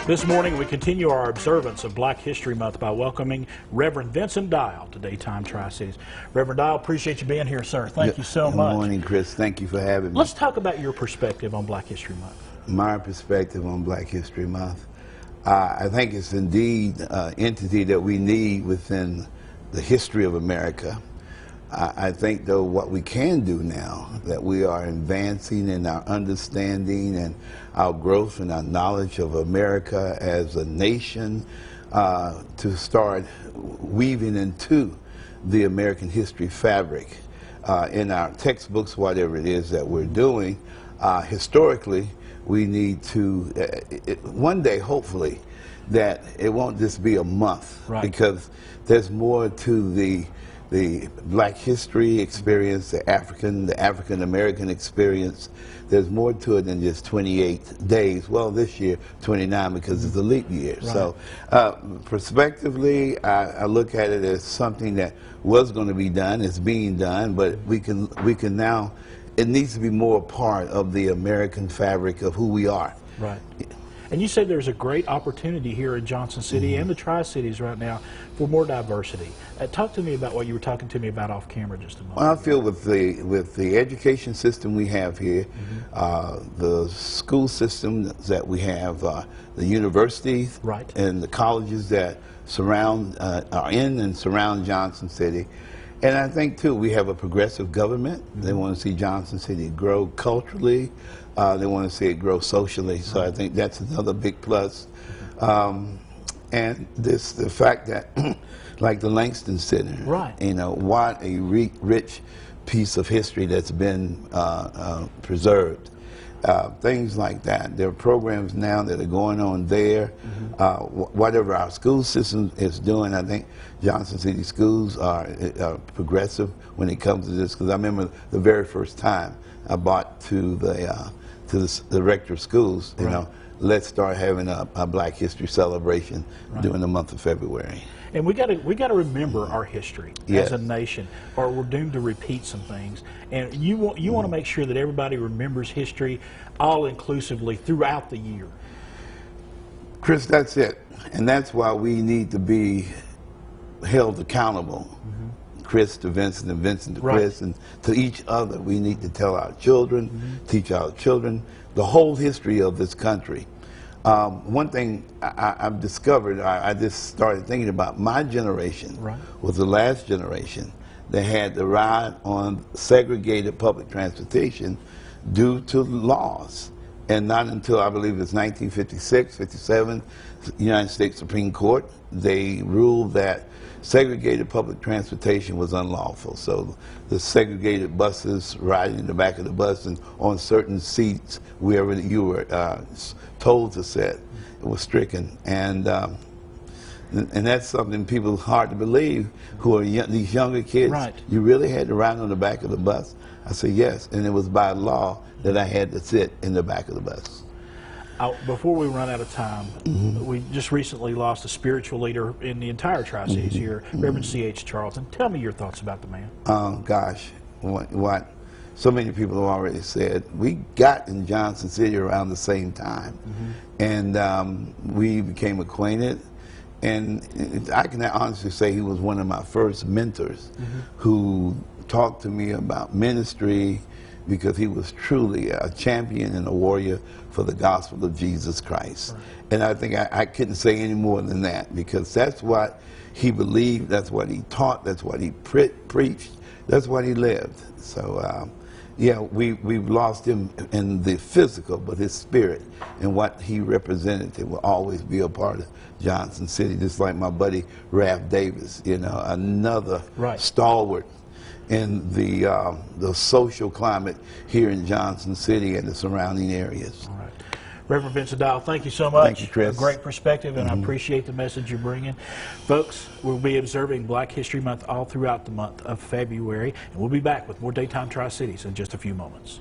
This morning we continue our observance of Black History Month by welcoming Reverend Vincent Dial to Daytime Tri-Cities. Reverend Dial, appreciate you being here, sir. Thank you so much. Good morning, Chris. Thank you for having me. Let's talk about your perspective on Black History Month. My perspective on Black History Month. I think it's indeed an entity that we need within the history of America. I think, though, what we can do now, that we are advancing in our understanding and our growth and our knowledge of America as a nation, to start weaving into the American history fabric in our textbooks, whatever it is that we're doing. Historically, we need to, one day, hopefully, that it won't just be a month, right, because there's more to the Black history experience, the African-American experience. There's more to it than just 28 days. Well, this year, 29, because it's a leap year. Right. So, prospectively, I look at it as something that was going to be done, it's being done, but we can now, it needs to be more a part of the American fabric of who we are. Right. And you said there's a great opportunity here in Johnson City and the Tri-Cities right now for more diversity. Talk to me about what you were talking to me about off camera just a moment Well, I ago. feel with the education system we have here, the school systems that we have, the universities, right, and the colleges that surround, are in and surround Johnson City. And I think, too, we have a progressive government. They want to see Johnson City grow culturally. They want to see it grow socially. So I think that's another big plus. And the fact that, like the Langston Center, right, you know, what a rich piece of history that's been preserved. Things like that. There are programs now that are going on there. Whatever our school system is doing, I think Johnson City schools are progressive when it comes to this. Because I remember the very first time I brought to the rector of schools, you know, let's start having a Black History celebration during the month of February. And we got to remember our history as a nation, or we're doomed to repeat some things. And you want to make sure that everybody remembers history all inclusively throughout the year. Chris, that's it, and that's why we need to be held accountable. Chris to Vincent and Vincent to Chris, and to each other. We need to tell our children, teach our children the whole history of this country. One thing I've discovered, I just started thinking about my generation was the last generation that had to ride on segregated public transportation due to laws. And not until, I believe it's 1956, 57, the United States Supreme Court, they ruled that segregated public transportation was unlawful. So the segregated buses, riding in the back of the bus and on certain seats wherever you were told to sit, it was stricken. And that's something people hard to believe who are these younger kids. Right. You really had to ride on the back of the bus? I said yes, and it was by law that I had to sit in the back of the bus. Before we run out of time, we just recently lost a spiritual leader in the entire Tri-Cities here, Reverend C.H. Charlton. Tell me your thoughts about the man. Gosh, what so many people have already said. We got in Johnson City around the same time, and we became acquainted. And I can honestly say he was one of my first mentors who talked to me about ministry, because he was truly a champion and a warrior for the gospel of Jesus Christ. And I think I couldn't say any more than that, because that's what he believed, that's what he taught, that's what he preached, that's what he lived. So, yeah, we've lost him in the physical, but his spirit and what he represented will always be a part of Johnson City, just like my buddy Raph Davis, you know, another stalwart in the social climate here in Johnson City and the surrounding areas. All right. Reverend Vincent Dial, thank you so much. Thank you, Chris. A great perspective, and I appreciate the message you're bringing. Folks, we'll be observing Black History Month all throughout the month of February, and we'll be back with more Daytime Tri-Cities in just a few moments.